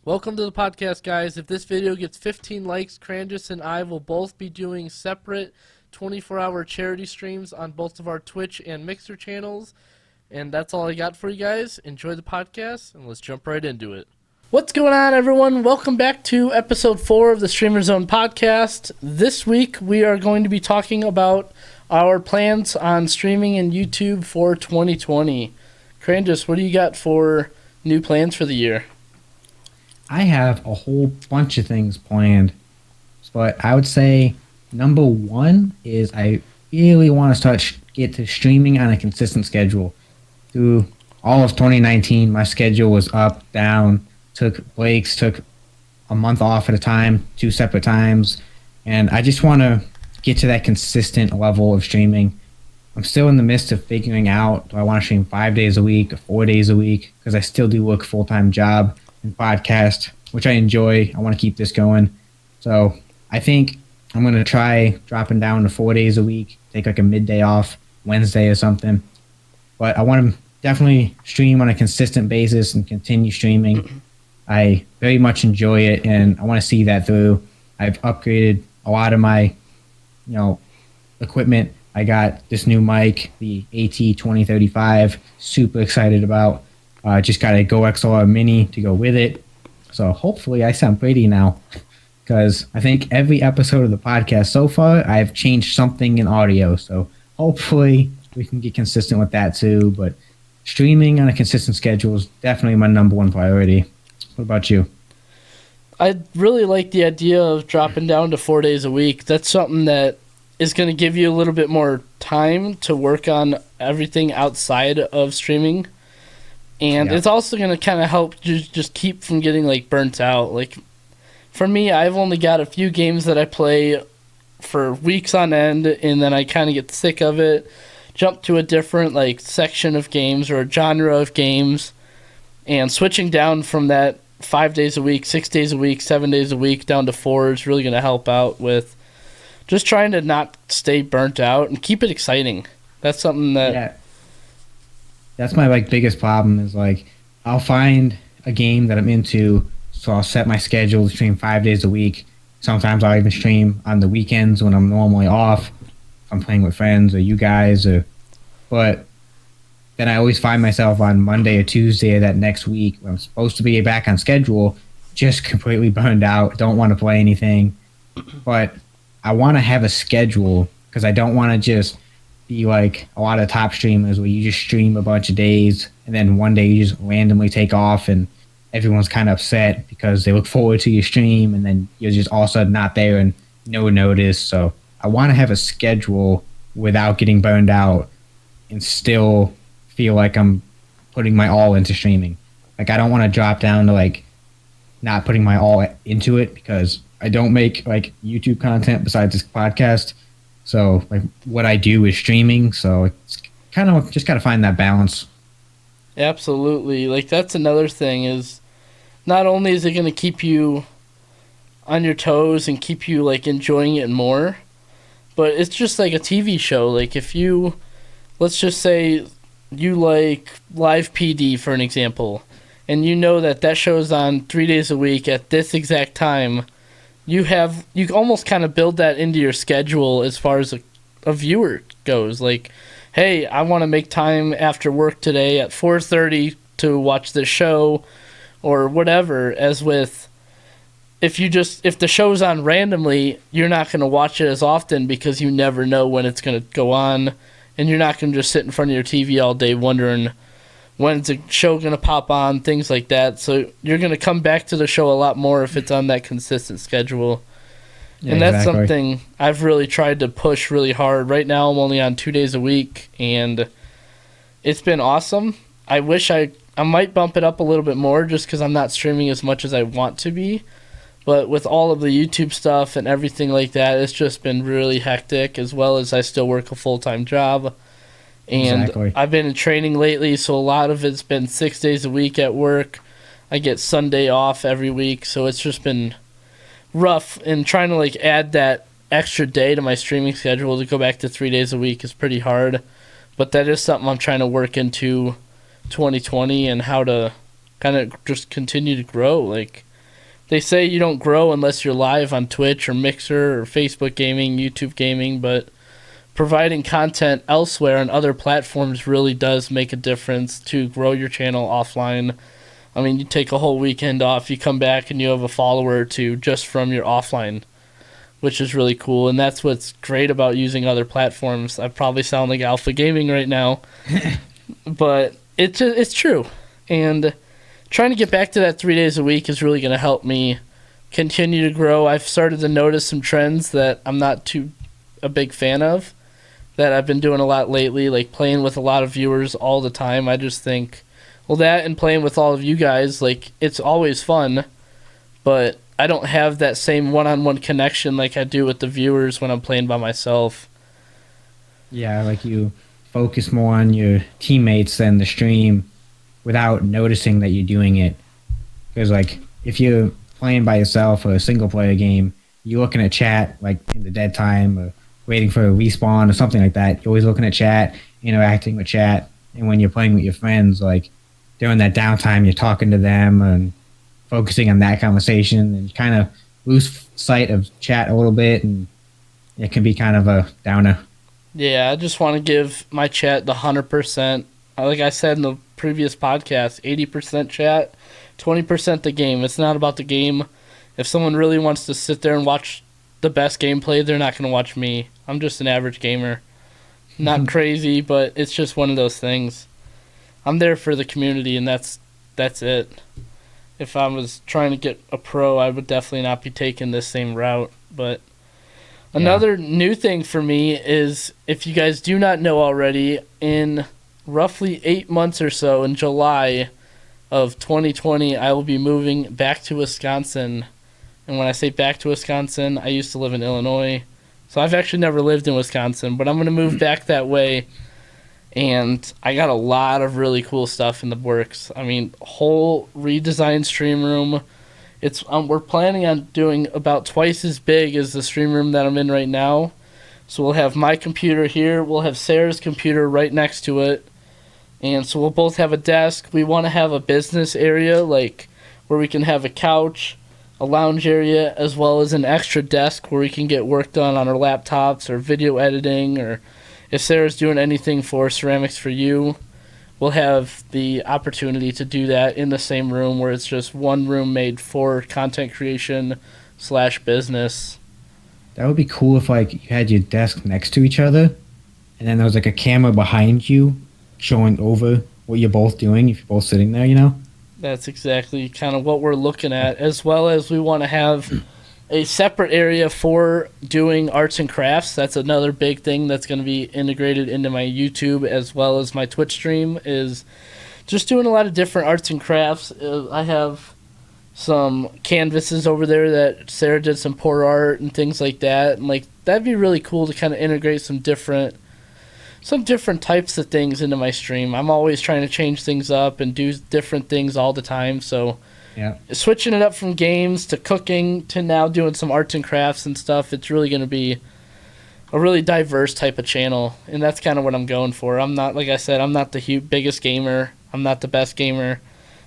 Welcome to the podcast, guys. If this video gets 15 likes, Cranjus and I will both be doing separate 24-hour charity streams on both of our Twitch and Mixer channels. And that's all I got for you guys. Enjoy the podcast, and let's jump right into it. What's going on, everyone? Welcome back to episode 4 of the Streamer Zone podcast. This week, we are going to be talking about our plans on streaming and YouTube for 2020. Cranjus, what do you got for new plans for the year? I have a whole bunch of things planned, but I would say number one is I really want to get to streaming on a consistent schedule. Through all of 2019, my schedule was up, down, took breaks, took a month off at a time, 2 separate times, and I just want to get to that consistent level of streaming. I'm still in the midst of figuring out, do I want to stream 5 days a week or 4 days a week, because I still do work a full-time job and podcast, which I enjoy. I want to keep this going. So I think I'm going to try dropping down to 4 days a week, take like a midday off, Wednesday or something. But I want to definitely stream on a consistent basis and continue streaming. I very much enjoy it, and I want to see that through. I've upgraded a lot of my, equipment. I got this new mic, the AT2035, super excited about. Just got a Go XLR Mini to go with it. So hopefully I sound pretty now, because I think every episode of the podcast so far, I've changed something in audio. So hopefully we can get consistent with that too. But streaming on a consistent schedule is definitely my number one priority. What about you? I really like the idea of dropping down to 4 days a week. That's something that is going to give you a little bit more time to work on everything outside of streaming. And It's also going to kind of help just keep from getting, burnt out. For me, I've only got a few games that I play for weeks on end, and then I kind of get sick of it, jump to a different, section of games or a genre of games, and switching down from that 5 days a week, 6 days a week, 7 days a week, down to 4 is really going to help out with just trying to not stay burnt out and keep it exciting. That's something that... Yeah. That's my biggest problem is I'll find a game that I'm into, so I'll set my schedule to stream 5 days a week. Sometimes I'll even stream on the weekends when I'm normally off. If I'm playing with friends or you guys, but then I always find myself on Monday or Tuesday of that next week when I'm supposed to be back on schedule, just completely burned out, don't want to play anything. But I want to have a schedule because I don't want to just be like a lot of top streamers where you just stream a bunch of days and then one day you just randomly take off and everyone's kind of upset because they look forward to your stream and then you're just all of a sudden not there and no notice. So I want to have a schedule without getting burned out and still feel like I'm putting my all into streaming. I don't want to drop down to not putting my all into it because I don't make YouTube content besides this podcast. So what I do is streaming, so it's kind of just got to find that balance. Absolutely. That's another thing is not only is it going to keep you on your toes and keep you enjoying it more, but it's just like a TV show. If you, let's just say you like Live PD for an example, and you know that show's on 3 days a week at this exact time, you almost kind of build that into your schedule as far as a viewer goes. Hey, I want to make time after work today at 4:30 to watch this show or whatever. As with, if the show's on randomly, you're not going to watch it as often because you never know when it's going to go on, and you're not going to just sit in front of your TV all day wondering when's the show going to pop on, things like that. So you're going to come back to the show a lot more if it's on that consistent schedule. Yeah, and that's something I've really tried to push really hard. Right now I'm only on 2 days a week, and it's been awesome. I wish I might bump it up a little bit more just because I'm not streaming as much as I want to be. But with all of the YouTube stuff and everything like that, it's just been really hectic, as well as I still work a full-time job. And I've been in training lately, so a lot of it's been 6 days a week at work. I get Sunday off every week, so it's just been rough. And trying to add that extra day to my streaming schedule to go back to 3 days a week is pretty hard. But that is something I'm trying to work into 2020 and how to kind of just continue to grow. they say you don't grow unless you're live on Twitch or Mixer or Facebook Gaming, YouTube Gaming, but providing content elsewhere on other platforms really does make a difference to grow your channel offline. I mean, you take a whole weekend off, you come back and you have a follower or two just from your offline, which is really cool. And that's what's great about using other platforms. I probably sound like Alpha Gaming right now, but it's true. And trying to get back to that 3 days a week is really going to help me continue to grow. I've started to notice some trends that I'm not too a big fan of, that I've been doing a lot lately, like playing with a lot of viewers all the time. I just think, well, that and playing with all of you guys, like, it's always fun, but I don't have that same one-on-one connection like I do with the viewers when I'm playing by myself. Yeah, like you focus more on your teammates than the stream without noticing that you're doing it. Because, like, if you're playing by yourself or a single-player game, you're looking at chat, like, in the dead time or waiting for a respawn or something like that. You're always looking at chat, interacting with chat. And when you're playing with your friends, like, during that downtime, you're talking to them and focusing on that conversation, and you kind of lose sight of chat a little bit, and it can be kind of a downer. Yeah, I just want to give my chat the 100%. Like I said in the previous podcast, 80% chat, 20% the game. It's not about the game. If someone really wants to sit there and watch the best gameplay, they're not going to watch me. I'm just an average gamer. Not crazy, but it's just one of those things. I'm there for the community, and that's it. If I was trying to get a pro, I would definitely not be taking this same route. But another new thing for me is, if you guys do not know already, in roughly 8 months or so, in July of 2020, I will be moving back to Wisconsin. And when I say back to Wisconsin, I used to live in Illinois. So I've actually never lived in Wisconsin, but I'm going to move back that way. And I got a lot of really cool stuff in the works. I mean, whole redesigned stream room. It's we're planning on doing about twice as big as the stream room that I'm in right now. So we'll have my computer here. We'll have Sarah's computer right next to it. And so we'll both have a desk. We want to have a business area, like where we can have a couch, a lounge area, as well as an extra desk where we can get work done on our laptops or video editing, or if Sarah's doing anything for Ceramics for You, we'll have the opportunity to do that in the same room, where it's just one room made for content creation / business. That would be cool if, like, you had your desk next to each other, and then there was like a camera behind you showing over what you're both doing if you're both sitting there, you know? That's exactly kind of what we're looking at, as well as we want to have a separate area for doing arts and crafts. That's another big thing that's going to be integrated into my YouTube as well as my Twitch stream, is just doing a lot of different arts and crafts. I have some canvases over there that Sarah did some pour art and things like that, and like that'd be really cool to kind of integrate some different types of things into my stream. I'm always trying to change things up and do different things all the time, so yeah, switching it up from games to cooking to now doing some arts and crafts and stuff, it's really going to be a really diverse type of channel, and that's kind of what I'm going for. I'm not, like I said, I'm not the biggest gamer. I'm not the best gamer.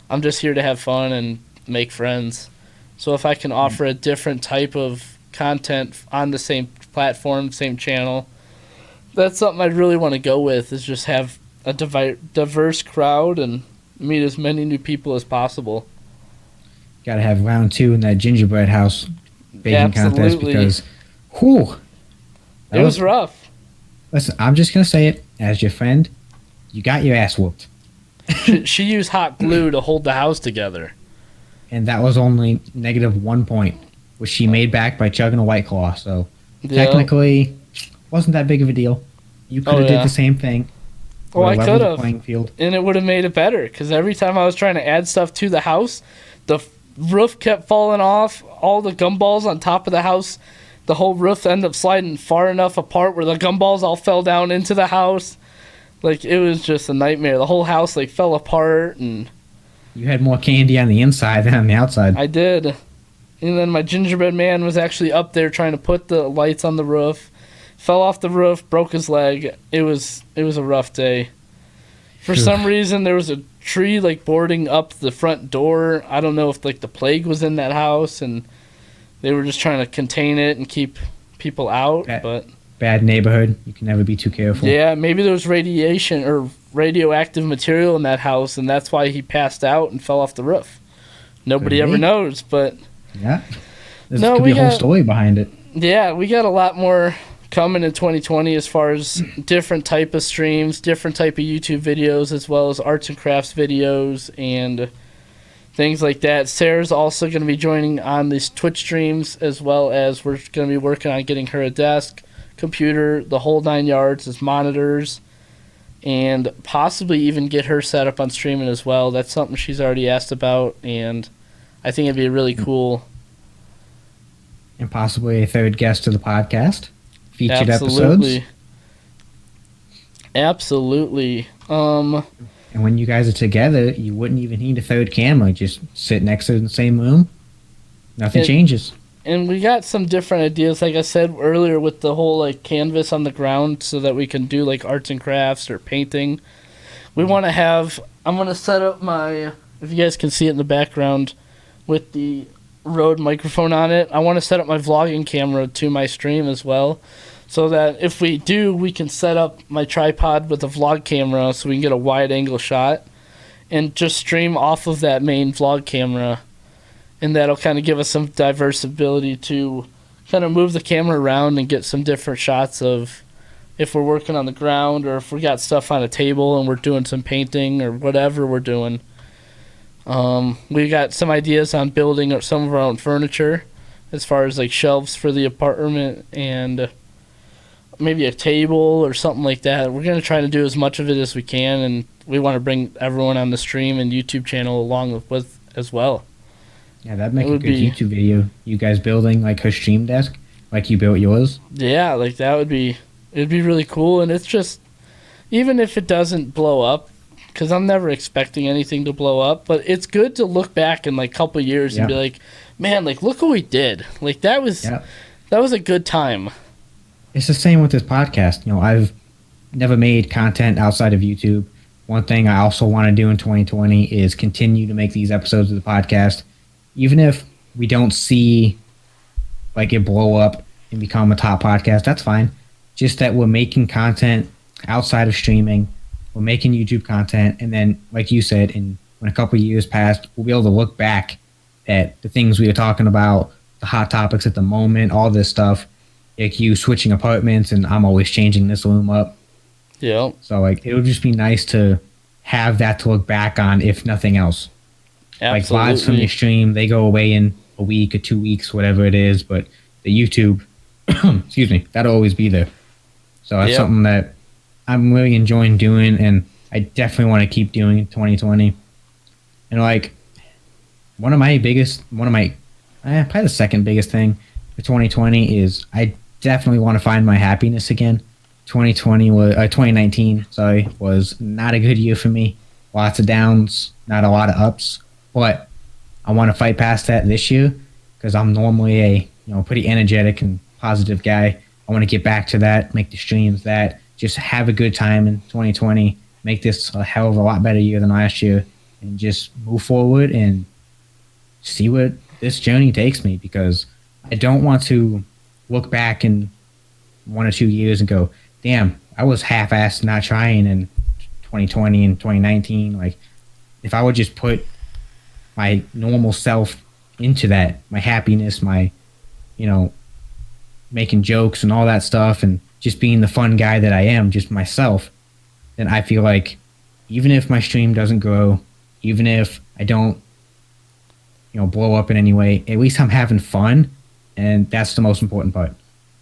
I'm just here to have fun and make friends. So if I can offer a different type of content on the same platform, same channel, that's something I'd really want to go with, is just have a diverse crowd and meet as many new people as possible. Got to have round 2 in that gingerbread house baking contest, because it was rough. Listen, I'm just going to say it as your friend. You got your ass whooped. She used hot glue to hold the house together. And that was only -1 point, which she made back by chugging a White Claw. So technically, wasn't that big of a deal. You could have did the same thing. Oh, I could have. And it would have made it better, because every time I was trying to add stuff to the house, the roof kept falling off. All the gumballs on top of the house, the whole roof ended up sliding far enough apart where the gumballs all fell down into the house. Like, it was just a nightmare. The whole house, like, fell apart. And you had more candy on the inside than on the outside. I did. And then my gingerbread man was actually up there trying to put the lights on the roof. Fell off the roof, broke his leg. It was a rough day. For some reason, there was a tree like boarding up the front door. I don't know if like the plague was in that house and they were just trying to contain it and keep people out. But bad neighborhood. You can never be too careful. Yeah, maybe there was radiation or radioactive material in that house, and that's why he passed out and fell off the roof. Nobody ever knows, but yeah, could be a whole story behind it. Yeah, we got a lot more coming in 2020 as far as different type of streams, different type of YouTube videos, as well as arts and crafts videos and things like that. Sarah's also going to be joining on these Twitch streams, as well as we're going to be working on getting her a desk, computer, the whole 9 yards as monitors, and possibly even get her set up on streaming as well. That's something she's already asked about, and I think it'd be really cool. And possibly a third guest to the podcast. Featured Absolutely. episodes. Absolutely. And when you guys are together, you wouldn't even need a third camera. Just sit next to it in the same room. Nothing changes. And we got some different ideas, like I said earlier, with the whole like canvas on the ground so that we can do like arts and crafts or painting. We want to have, I'm going to set up my, if you guys can see it in the background with the Rode microphone on it, I want to set up my vlogging camera to my stream as well, so that if we do, we can set up my tripod with a vlog camera so we can get a wide angle shot and just stream off of that main vlog camera, and that'll kind of give us some diverse ability to kind of move the camera around and get some different shots of if we're working on the ground or if we got stuff on a table and we're doing some painting or whatever we're doing. We got some ideas on building some of our own furniture, as far as like shelves for the apartment and maybe a table or something like that. We're going to try to do as much of it as we can, and we want to bring everyone on the stream and YouTube channel along with as well. Yeah, that'd make a good YouTube video. You guys building like her stream desk, like you built yours. Yeah, like that would be, it'd be really cool. And it's just, even if it doesn't blow up, because I'm never expecting anything to blow up, but it's good to look back in like a couple of years and be like, man, like look what we did. Like that was a good time. It's the same with this podcast. You know, I've never made content outside of YouTube. One thing I also want to do in 2020 is continue to make these episodes of the podcast, even if we don't see like it blow up and become a top podcast. That's fine. Just that we're making content outside of streaming. We're making YouTube content, and then, like you said, when a couple of years passed, we'll be able to look back at the things we were talking about, the hot topics at the moment, all this stuff. Like you switching apartments, and I'm always changing this room up. Yeah. So, like, it would just be nice to have that to look back on, if nothing else. Absolutely. Like, VODs from your stream, they go away in a week or 2 weeks, whatever it is, but the YouTube, excuse me, that'll always be there. So that's something that I'm really enjoying doing, and I definitely want to keep doing in 2020. And like probably the second biggest thing for 2020 is I definitely want to find my happiness again. 2019 was not a good year for me. Lots of downs, not a lot of ups, but I want to fight past that this year because I'm normally a pretty energetic and positive guy. I want to get back to that, make the streams that. Just have a good time in 2020, make this a hell of a lot better year than last year, and just move forward and see what this journey takes me, because I don't want to look back in 1 or 2 years and go, damn, I was half-assed not trying in 2020 and 2019. Like, if I would just put my normal self into that, my happiness, my, making jokes and all that stuff, and just being the fun guy that I am, just myself, then I feel like even if my stream doesn't grow, even if I don't, blow up in any way, at least I'm having fun, and that's the most important part.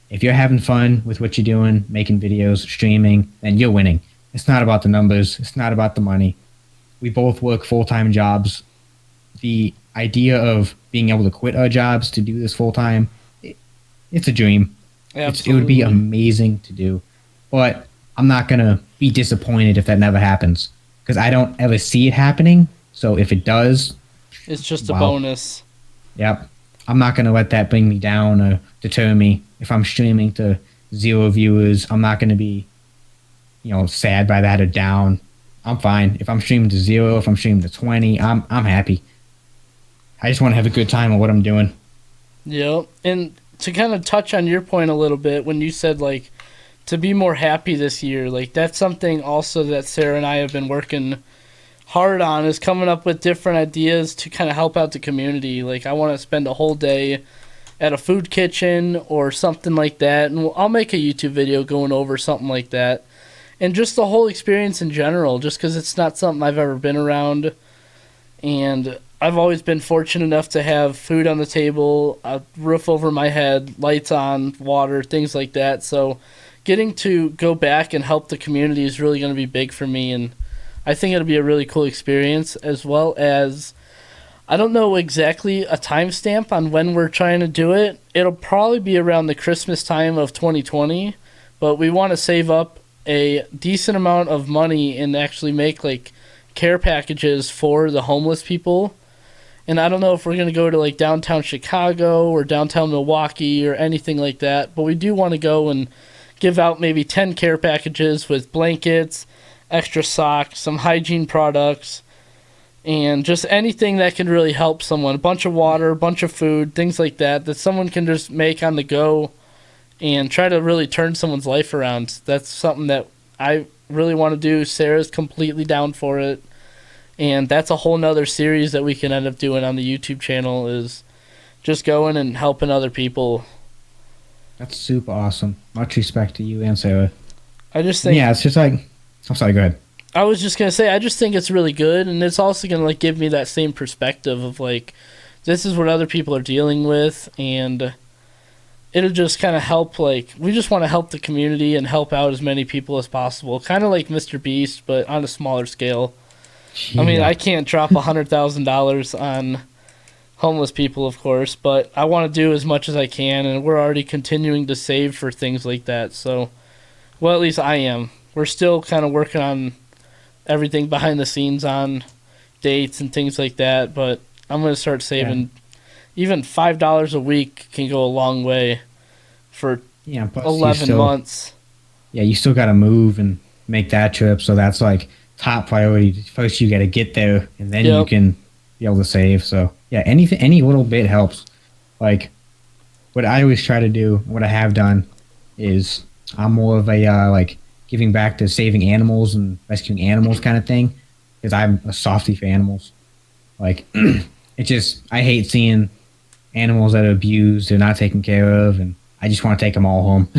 If you're having fun with what you're doing, making videos, streaming, then you're winning. It's not about the numbers. It's not about the money. We both work full-time jobs. The idea of being able to quit our jobs to do this full-time, it's a dream. It would be amazing to do, but I'm not going to be disappointed if that never happens, because I don't ever see it happening. So if it does, it's just a bonus. Yep. I'm not going to let that bring me down or deter me. If I'm streaming to 0 viewers, I'm not going to be, sad by that or down. I'm fine. If I'm streaming to 0, if I'm streaming to 20, I'm happy. I just want to have a good time on what I'm doing. Yep. And to kind of touch on your point a little bit, when you said like to be more happy this year, like that's something also that Sarah and I have been working hard on, is coming up with different ideas to kind of help out the community. Like I want to spend a whole day at a food kitchen or something like that, and I'll make a YouTube video going over something like that. And just the whole experience in general, just because it's not something I've ever been around. And I've always been fortunate enough to have food on the table, a roof over my head, lights on, water, things like that. So getting to go back and help the community is really going to be big for me. And I think it'll be a really cool experience, as well as I don't know exactly a timestamp on when we're trying to do it. It'll probably be around the Christmas time of 2020, but we want to save up a decent amount of money and actually make like care packages for the homeless people. And I don't know if we're going to go to like downtown Chicago or downtown Milwaukee or anything like that, but we do want to go and give out maybe 10 care packages with blankets, extra socks, some hygiene products, and just anything that can really help someone. A bunch of water, a bunch of food, things like that, that someone can just make on the go and try to really turn someone's life around. That's something that I really want to do. Sarah's completely down for it. And that's a whole nother series that we can end up doing on the YouTube channel, is just going and helping other people. That's super awesome. Much respect to you and Sarah. I just think... Yeah, it's just like... I'm sorry, go ahead. I was just going to say, I just think it's really good, and it's also going to like give me that same perspective of like, this is what other people are dealing with, and it'll just kind of help, like, we just want to help the community and help out as many people as possible. Kind of like Mr. Beast, but on a smaller scale. Yeah. I mean, I can't drop $100,000 on homeless people, of course, but I want to do as much as I can, and we're already continuing to save for things like that. So, well, at least I am. We're still kind of working on everything behind the scenes on dates and things like that, but I'm going to start saving. Yeah. Even $5 a week can go a long way for 11 months. Yeah, you still got to move and make that trip, so that's like top priority. First you got to get there, and then you can be able to save. So yeah, any little bit helps. Like what I always try to do, what I have done, is I'm more of a like giving back to saving animals and rescuing animals kind of thing, because I'm a softie for animals. Like it just, I hate seeing animals that are abused or not taken care of, and I just want to take them all home.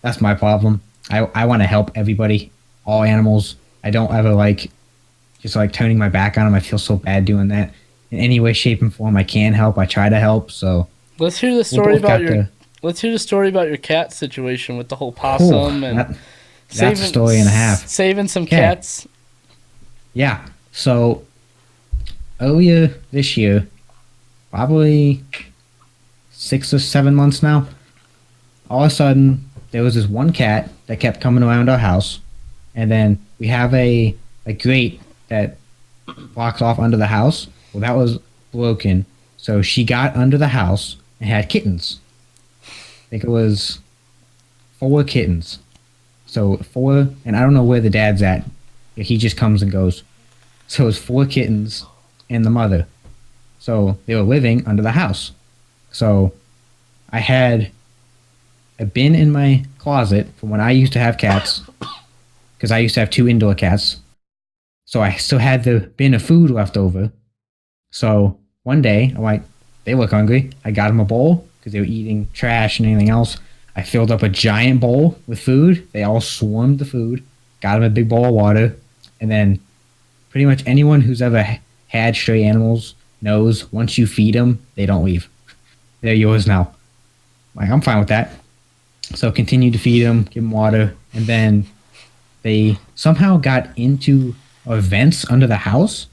That's my problem. I want to help everybody, all animals. I don't ever like just like turning my back on them. I feel so bad doing that. In any way, shape, and form I can help, I try to help. So let's hear the story about your cat situation with the whole possum and that's a story and a half. Saving some cats. Yeah. So earlier this year, probably 6 or 7 months now, all of a sudden there was this one cat that kept coming around our house, and then we have a grate that blocks off under the house. Well, that was broken, so she got under the house and had kittens. I think it was 4 kittens. So 4, and I don't know where the dad's at. He just comes and goes. So it was 4 kittens and the mother. So they were living under the house. So I had a bin in my closet from when I used to have cats, because I used to have 2 indoor cats. So I still had the bin of food left over. So one day, I'm like, they look hungry. I got them a bowl because they were eating trash and anything else. I filled up a giant bowl with food. They all swarmed the food. Got them a big bowl of water. And then pretty much anyone who's ever had stray animals knows once you feed them, they don't leave. They're yours now. Like, I'm fine with that. So continue to feed them, give them water. And then they somehow got into our vents under the house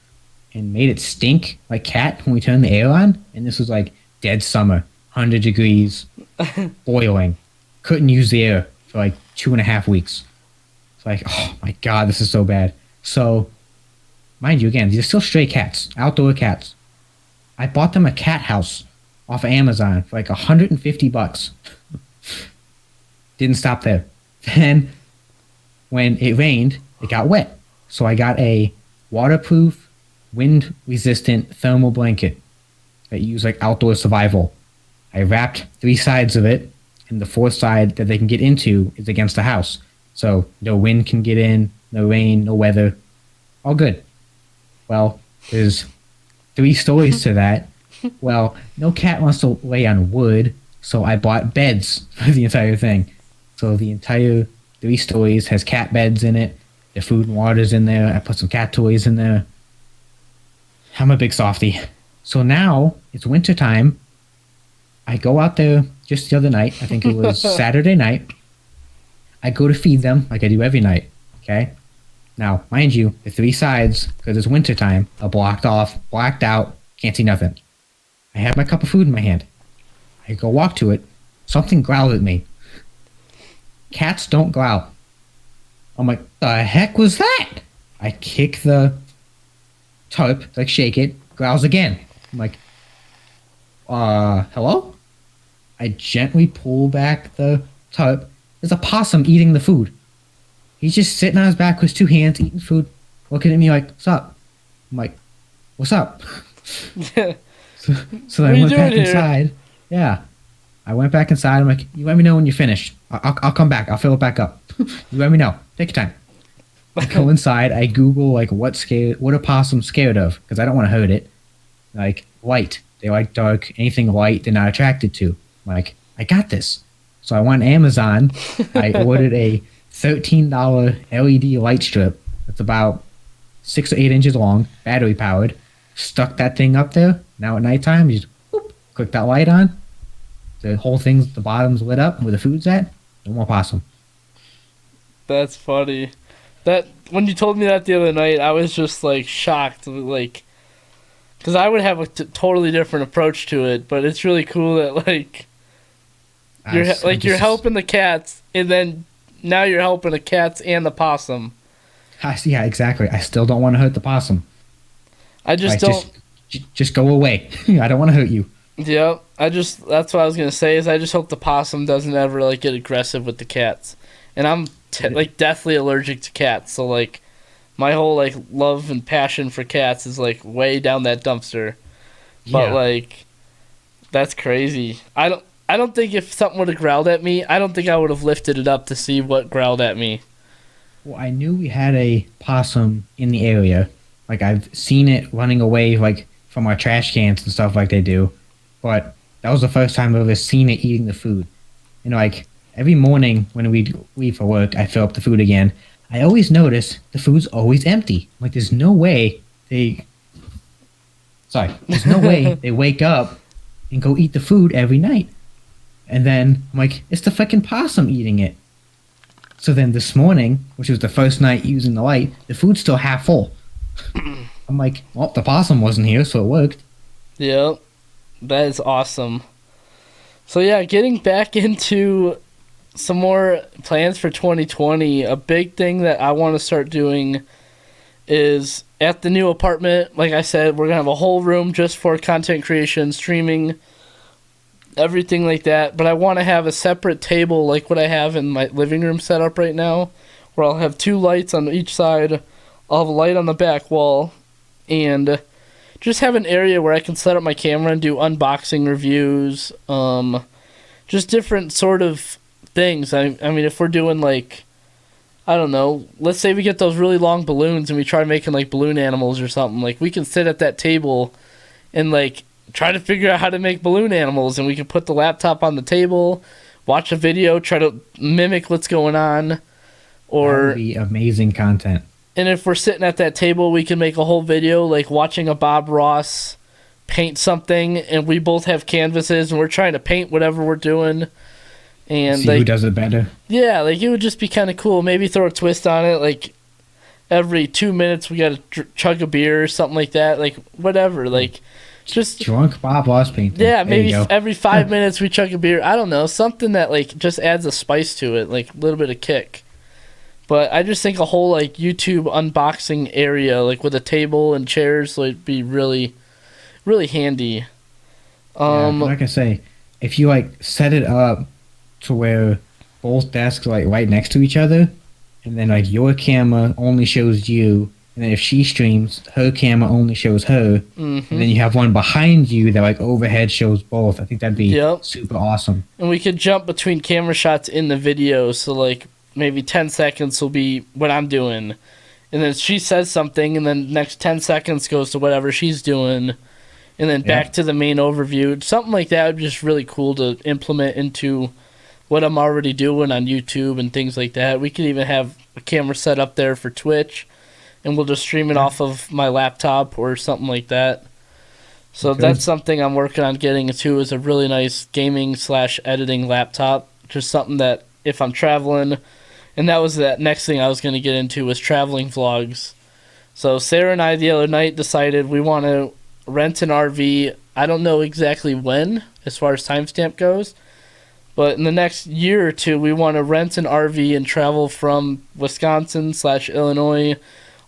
and made it stink like cat when we turned the air on. And this was like dead summer, 100 degrees, boiling. Couldn't use the air for like 2.5 weeks. It's like, oh my God, this is so bad. So, mind you, again, these are still stray cats, outdoor cats. I bought them a cat house off of Amazon for like $150. Didn't stop there. Then, when it rained, it got wet. So I got a waterproof, wind-resistant thermal blanket that you use like outdoor survival. I wrapped 3 sides of it, and the fourth side that they can get into is against the house. So no wind can get in, no rain, no weather. All good. Well, there's 3 stories to that. Well, no cat wants to lay on wood, so I bought beds for the entire thing. So the entire 3 stories has cat beds in it. The food and water's in there. I put some cat toys in there. I'm a big softie. So now it's winter time. I go out there just the other night. I think it was Saturday night. I go to feed them like I do every night. Okay? Now, mind you, the 3 sides, because it's winter time, are blocked off, blacked out, can't see nothing. I have my cup of food in my hand. I go walk to it. Something growled at me. Cats don't growl. I'm like, the heck was that? I kick the tarp, like shake it, growls again. I'm like, hello? I gently pull back the tarp. There's a possum eating the food. He's just sitting on his back with his 2 hands eating food, looking at me like, what's up? I'm like, what's up? So I went back inside. Yeah. I went back inside. I'm like, you let me know when you're finished. I'll come back. I'll fill it back up. You let me know. Take your time. I go inside. I Google like what a possum scared of, because I don't want to hurt it. Like light. They like dark. Anything light they're not attracted to. I'm like, I got this. So I went on Amazon. I ordered a $13 LED light strip. It's about 6 or 8 inches long, battery powered. Stuck that thing up there. Now at nighttime, you just whoop, click that light on. The whole thing's, the bottom's lit up where the food's at. No more possum. That's funny. That when you told me that the other night, I was just like shocked, like, because I would have a totally different approach to it. But it's really cool that like you're helping the cats, and then now you're helping the cats and the possum. Yeah, exactly. I still don't want to hurt the possum. I just like, don't. Just go away. I don't want to hurt you. Yeah, that's what I was gonna say. Is I just hope the possum doesn't ever like get aggressive with the cats, and I'm like deathly allergic to cats. So like, my whole like love and passion for cats is like way down that dumpster. But like, that's crazy. I don't think if something would have growled at me, I don't think I would have lifted it up to see what growled at me. Well, I knew we had a possum in the area. Like I've seen it running away like from our trash cans and stuff like they do. But that was the first time I've ever seen it eating the food. You know, like every morning when we leave for work, I fill up the food again. I always notice the food's always empty. Like there's no way they wake up and go eat the food every night. And then I'm like, it's the fucking possum eating it. So then this morning, which was the first night using the light, the food's still half full. I'm like, well, the possum wasn't here, so it worked. Yep. That is awesome. So yeah, getting back into some more plans for 2020, a big thing that I want to start doing is at the new apartment, like I said, we're going to have a whole room just for content creation, streaming, everything like that. But I want to have a separate table like what I have in my living room set up right now, where I'll have 2 lights on each side. I'll have a light on the back wall, and just have an area where I can set up my camera and do unboxing reviews, just different sort of things. I mean, if we're doing like, I don't know, let's say we get those really long balloons and we try making like balloon animals or something, like we can sit at that table and like try to figure out how to make balloon animals, and we can put the laptop on the table, watch a video, try to mimic what's going on. Or that would be amazing content. And if we're sitting at that table, we can make a whole video like watching a Bob Ross paint something, and we both have canvases and we're trying to paint whatever we're doing. And see who does it better. Yeah, like it would just be kind of cool. Maybe throw a twist on it, like every 2 minutes we got to chug a beer or something like that. Like whatever, like just drunk Bob Ross painting. Yeah, maybe every 5 minutes we chug a beer. I don't know, something that like just adds a spice to it, like a little bit of kick. But I just think a whole like YouTube unboxing area, like with a table and chairs, would be really, really handy. Like I say, if you like set it up to where both desks are like right next to each other, and then like your camera only shows you, and then if she streams, her camera only shows her, and then you have one behind you that like overhead shows both. I think that'd be Yep. super awesome. And we could jump between camera shots in the video, so like maybe 10 seconds will be what I'm doing, and then she says something, and then next 10 seconds goes to whatever she's doing, and then back to the main overview. Something like that would be just really cool to implement into what I'm already doing on YouTube and things like that. We could even have a camera set up there for Twitch, and we'll just stream it off of my laptop or something like that. So that's something I'm working on getting to, is a really nice gaming/editing laptop. Just something that if I'm traveling, and that was that next thing I was going to get into, was traveling vlogs. So Sarah and I the other night decided we want to rent an RV. I don't know exactly when, as far as timestamp goes, but in the next year or two, we want to rent an RV and travel from Wisconsin/Illinois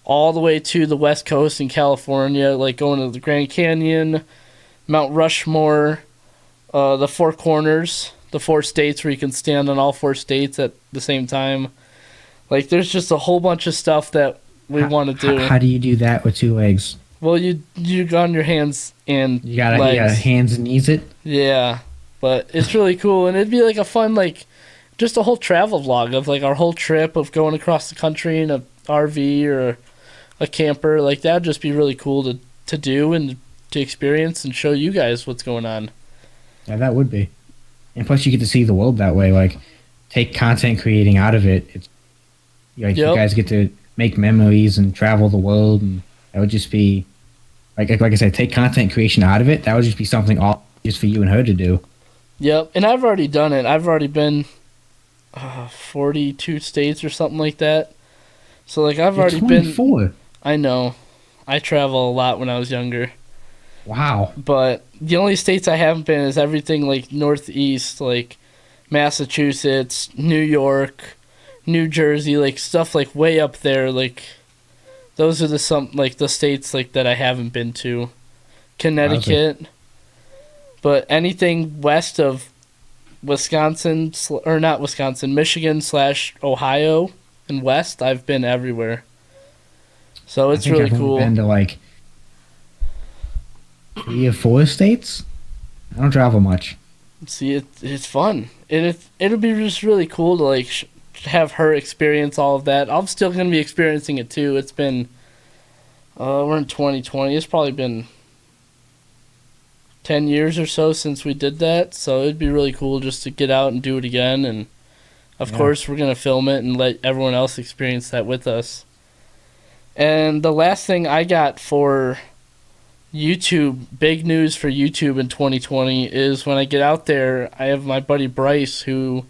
all the way to the West Coast in California, like going to the Grand Canyon, Mount Rushmore, the Four Corners, the 4 states where you can stand on all 4 states at the same time. Like, there's just a whole bunch of stuff that we want to do. How do you do that with 2 legs? Well, you go on your hands and You gotta legs. hands and knees it. Yeah, but it's really cool, and it'd be like a fun, like, just a whole travel vlog of like our whole trip of going across the country in a RV or a camper. Like, that'd just be really cool to do and to experience and show you guys what's going on. Yeah, that would be. And plus, you get to see the world that way. Like, take content creating out of it. It's like you guys get to make memories and travel the world, and that would just be like I said, take content creation out of it. That would just be something all just for you and her to do. Yep, and I've already done it. I've already been 42 states or something like that. So like I've already 24. been. I know. I travel a lot when I was younger. Wow. But the only states I haven't been is everything like Northeast, like Massachusetts, New York, New Jersey, like stuff like way up there. Like those are the states like that I haven't been to. Connecticut. But anything west of Wisconsin, or not Wisconsin, Michigan/Ohio and west, I've been everywhere. So it's really cool. I've been to like 3 or 4 states. I don't travel much. See, it's fun. It'll be just really cool to like have her experience all of that. I'm still gonna be experiencing it too. It's been we're in 2020. It's probably been 10 years or so since we did that. So it'd be really cool just to get out and do it again. And of course, we're gonna film it and let everyone else experience that with us. And the last thing I got for YouTube, big news for YouTube in 2020, is when I get out there, I have my buddy Bryce, who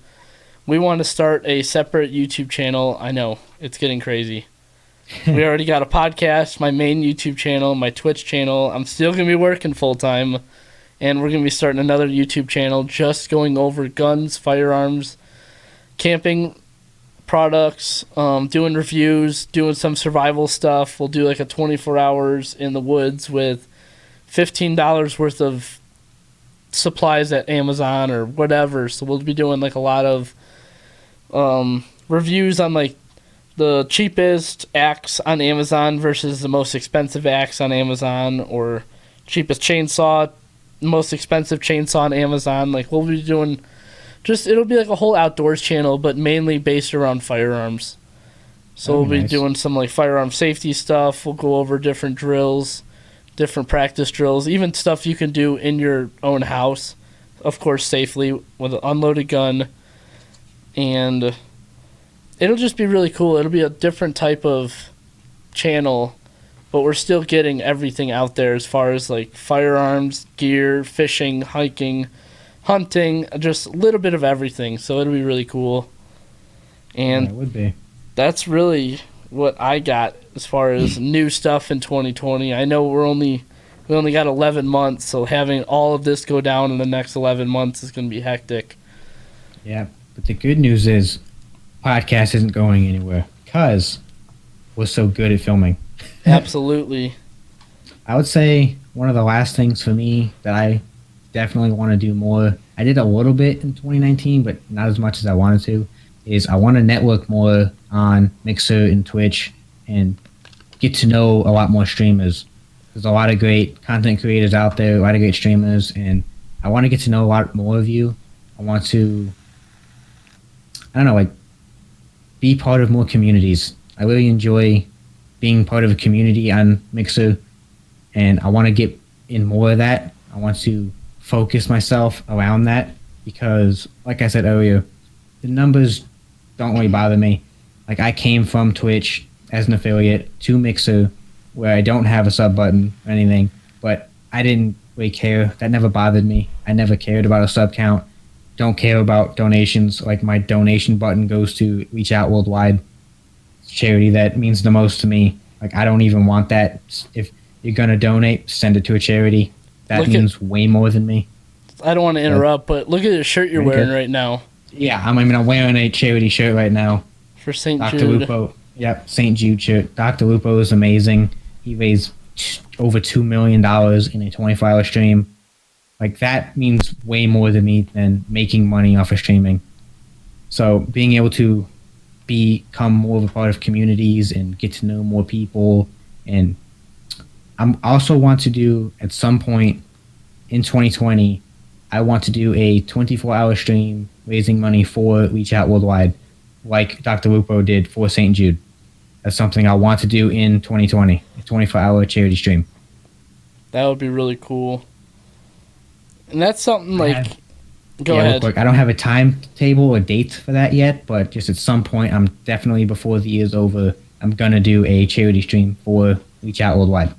we want to start a separate YouTube channel. I know, it's getting crazy. We already got a podcast, my main YouTube channel, my Twitch channel. I'm still going to be working full-time, and we're going to be starting another YouTube channel just going over guns, firearms, camping products, doing reviews, doing some survival stuff. We'll do like a 24 hours in the woods with $15 worth of supplies at Amazon or whatever. So we'll be doing like a lot of reviews on like the cheapest axe on Amazon versus the most expensive axe on Amazon, or cheapest chainsaw, most expensive chainsaw on Amazon. Like we'll be doing it'll be like a whole outdoors channel, but mainly based around firearms. So we'll be doing some like firearm safety stuff. We'll go over different drills, different practice drills, even stuff you can do in your own house, of course safely with an unloaded gun. And it'll just be really cool. It'll be a different type of channel, but we're still getting everything out there as far as like firearms, gear, fishing, hiking, hunting, just a little bit of everything. So it'll be really cool. And it would be. That's really what I got as far as new stuff in 2020. I know we only got 11 months, so having all of this go down in the next 11 months is going to be hectic. Yeah, but the good news is podcast isn't going anywhere because we're so good at filming. Absolutely. I would say one of the last things for me that I definitely want to do more. I did a little bit in 2019, but not as much as I wanted to. is I want to network more on Mixer and Twitch and get to know a lot more streamers. There's a lot of great content creators out there, a lot of great streamers, and I want to get to know a lot more of you. I want to, I don't know, like, be part of more communities. I really enjoy being part of a community on Mixer, and I want to get in more of that. I want to focus myself around that because, like I said earlier, the numbers don't really bother me. Like, I came from Twitch as an affiliate to Mixer, where I don't have a sub button or anything, but I didn't really care. That never bothered me. I never cared about a sub count. Don't care about donations. Like, my donation button goes to Reach Out Worldwide, charity that means the most to me. Like, I don't even want that. If you're gonna donate, send it to a charity. That means way more than me. I don't want to interrupt, but look at the shirt you're wearing right now. Yeah, I'm wearing a charity shirt right now. For St. Dr. Jude. Lupo. Yep, St. Jude shirt. Dr. Lupo is amazing. He raised over $2 million in a 24-hour stream. Like, that means way more to me than making money off of streaming. So being able to become more of a part of communities and get to know more people, and I also want to do, at some point in 2020, I want to do a 24-hour stream raising money for Reach Out Worldwide, like Dr. Lupo did for St. Jude. That's something I want to do in 2020, a 24-hour charity stream. That would be really cool. And that's something like... Go ahead. Real quick, I don't have a timetable or date for that yet, but just at some point, I'm definitely, before the year's over, I'm going to do a charity stream for Reach Out Worldwide.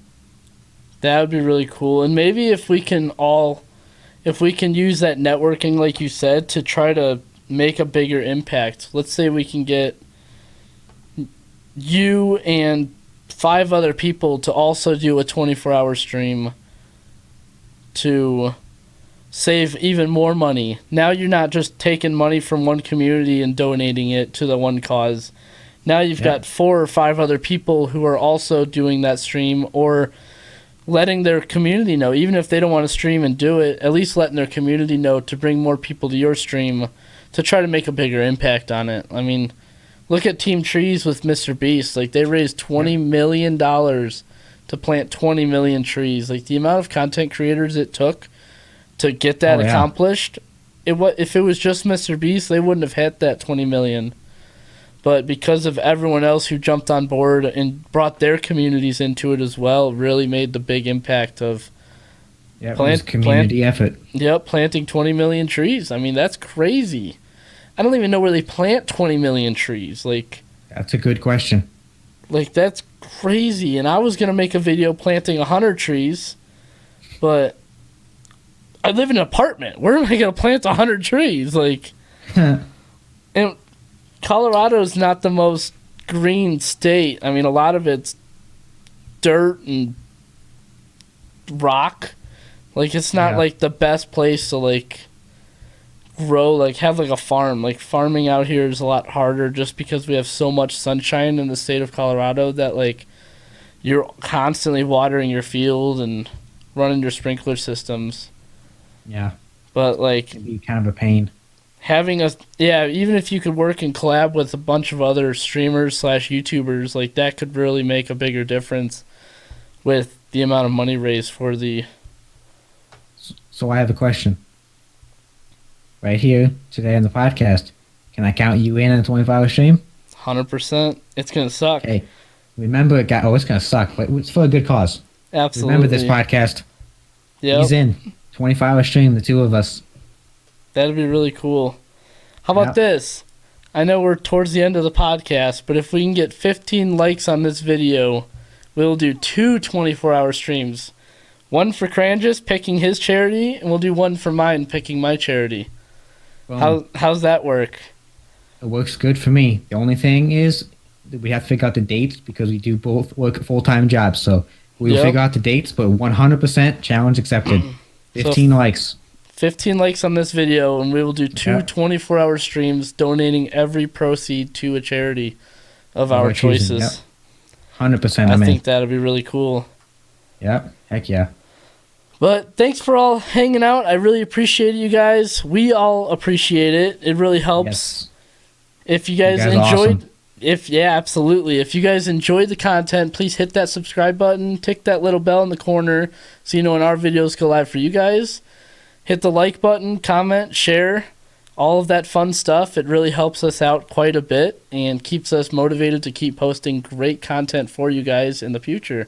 That would be really cool. And maybe if we can use that networking, like you said, to try to make a bigger impact. Let's say we can get you and 5 other people to also do a 24-hour stream to save even more money. Now you're not just taking money from one community and donating it to the one cause. Now you've got 4 or 5 other people who are also doing that stream, or letting their community know, even if they don't want to stream and do it, at least letting their community know to bring more people to your stream to try to make a bigger impact on it. I mean, look at Team Trees with Mr. Beast. Like, they raised $20 million to plant 20 million trees. Like, the amount of content creators it took to get that accomplished, if it was just Mr. Beast, they wouldn't have hit that 20 million. But because of everyone else who jumped on board and brought their communities into it as well, really made the big impact of community effort. Yep, planting 20 million trees. I mean, that's crazy. I don't even know where they plant 20 million trees. Like, that's a good question. Like, that's crazy. And I was going to make a video planting 100 trees, but I live in an apartment. Where am I going to plant 100 trees? Like, and Colorado's not the most green state. I mean, a lot of it's dirt and rock. Like, it's not like the best place to like grow, like have like a farm. Like, farming out here is a lot harder just because we have so much sunshine in the state of Colorado that like you're constantly watering your field and running your sprinkler systems. Yeah. But like, it'd be kind of a pain. Having even if you could work and collab with a bunch of other streamers / YouTubers, like, that could really make a bigger difference with the amount of money raised for the... So I have a question. Right here, today on the podcast, can I count you in on a 24-hour stream? 100%. It's going to suck. Okay. Remember, it's going to suck, but it's for a good cause. Absolutely. Remember this podcast. Yep. He's in. 24-hour stream, the two of us. That'd be really cool. How about this? I know we're towards the end of the podcast, but if we can get 15 likes on this video, we'll do 2 24-hour streams. One for Cranjus picking his charity, and we'll do one for mine picking my charity. How's that work? It works good for me. The only thing is that we have to figure out the dates because we do both work full-time jobs. So we'll figure out the dates, but 100% challenge accepted. 15 likes. 15 likes on this video, and we will do 2 24-hour streams donating every proceed to a charity of our choices. 100% I think that'll be really cool. Yep. Heck yeah. But thanks for all hanging out. I really appreciate you guys. We all appreciate it. It really helps. If you guys enjoyed, awesome. absolutely. If you guys enjoyed the content, please hit that subscribe button, tick that little bell in the corner so you know when our videos go live for you guys. Hit the like button, comment, share, all of that fun stuff. It really helps us out quite a bit and keeps us motivated to keep posting great content for you guys in the future.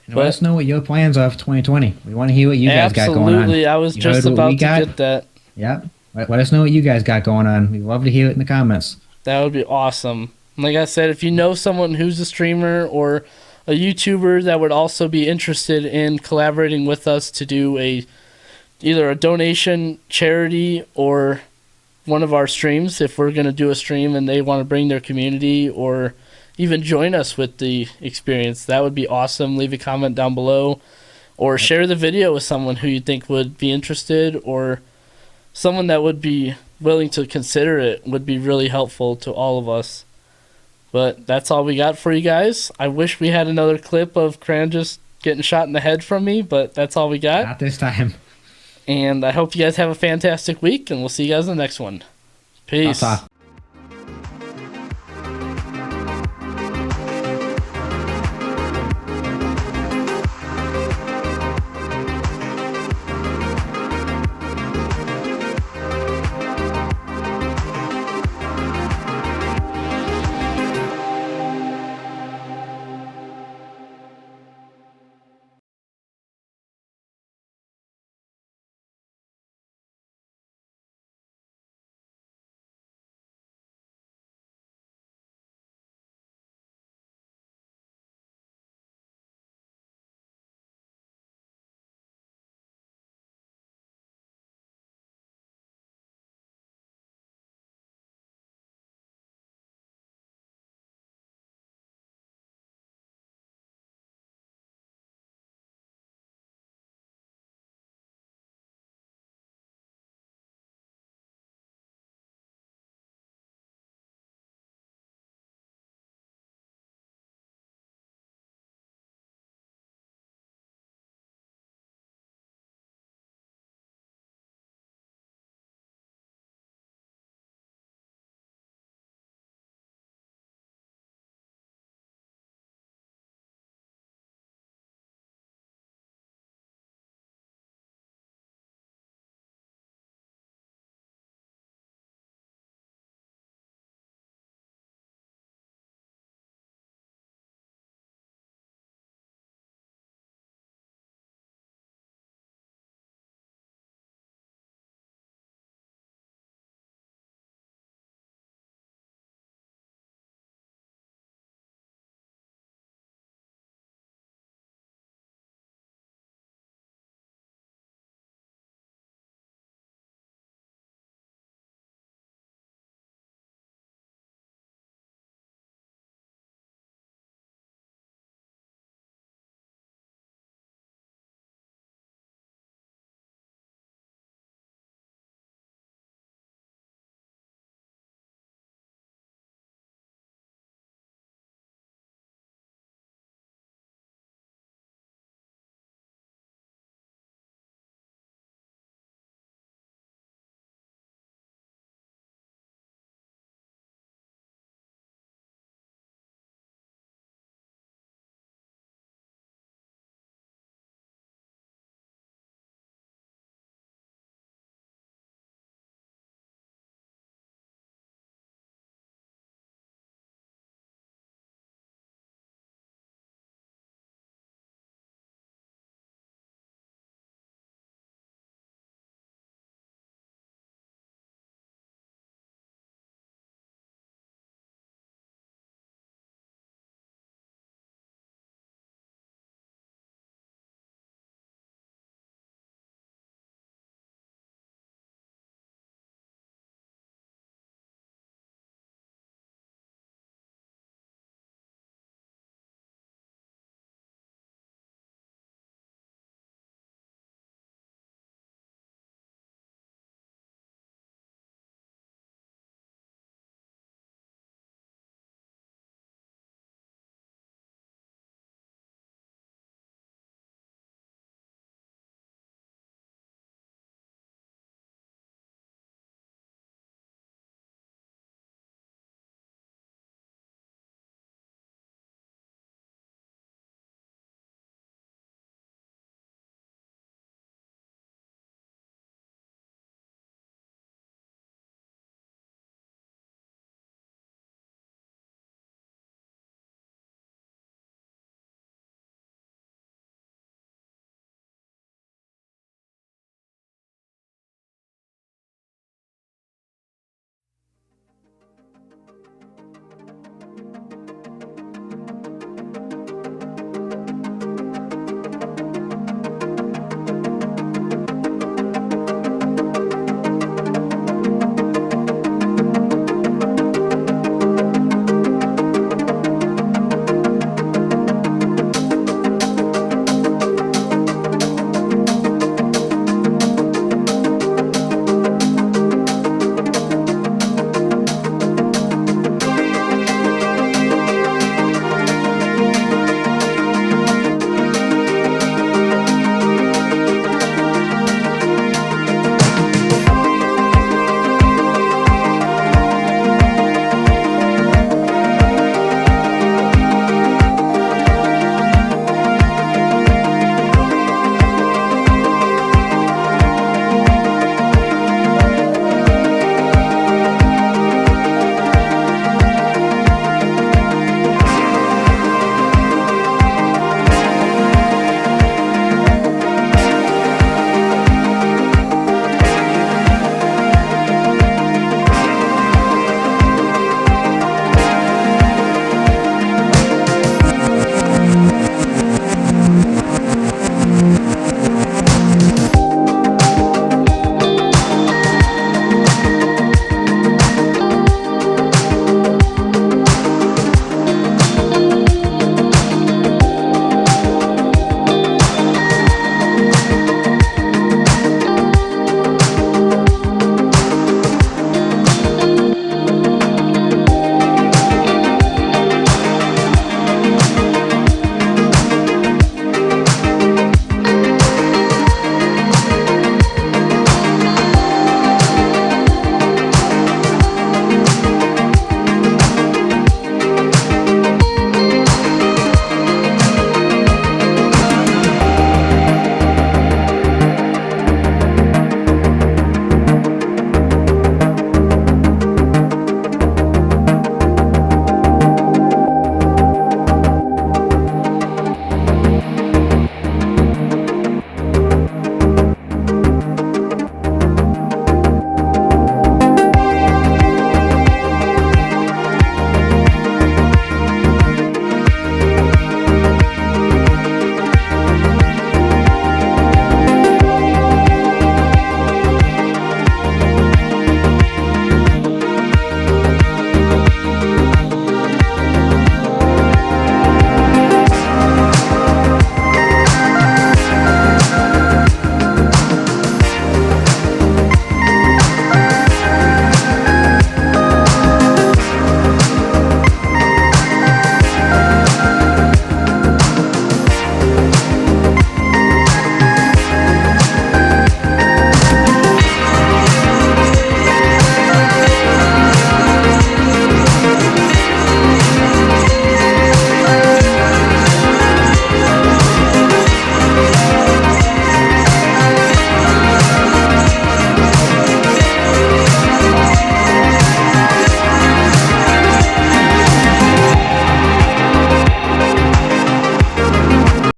And let us know what your plans are for 2020. We want to hear what you guys got going on. Absolutely. I was just about to get that. Yeah. Let us know what you guys got going on. We'd love to hear it in the comments. That would be awesome. Like I said, if you know someone who's a streamer or a YouTuber that would also be interested in collaborating with us to do either a donation, charity, or one of our streams, if we're going to do a stream and they want to bring their community or even join us with the experience, that would be awesome. Leave a comment down below or share the video with someone who you think would be interested or someone that would be willing to consider it. Would be really helpful to all of us. But that's all we got for you guys. I wish we had another clip of Cranjus getting shot in the head from me, but that's all we got. Not this time. And I hope you guys have a fantastic week, and we'll see you guys in the next one. Peace.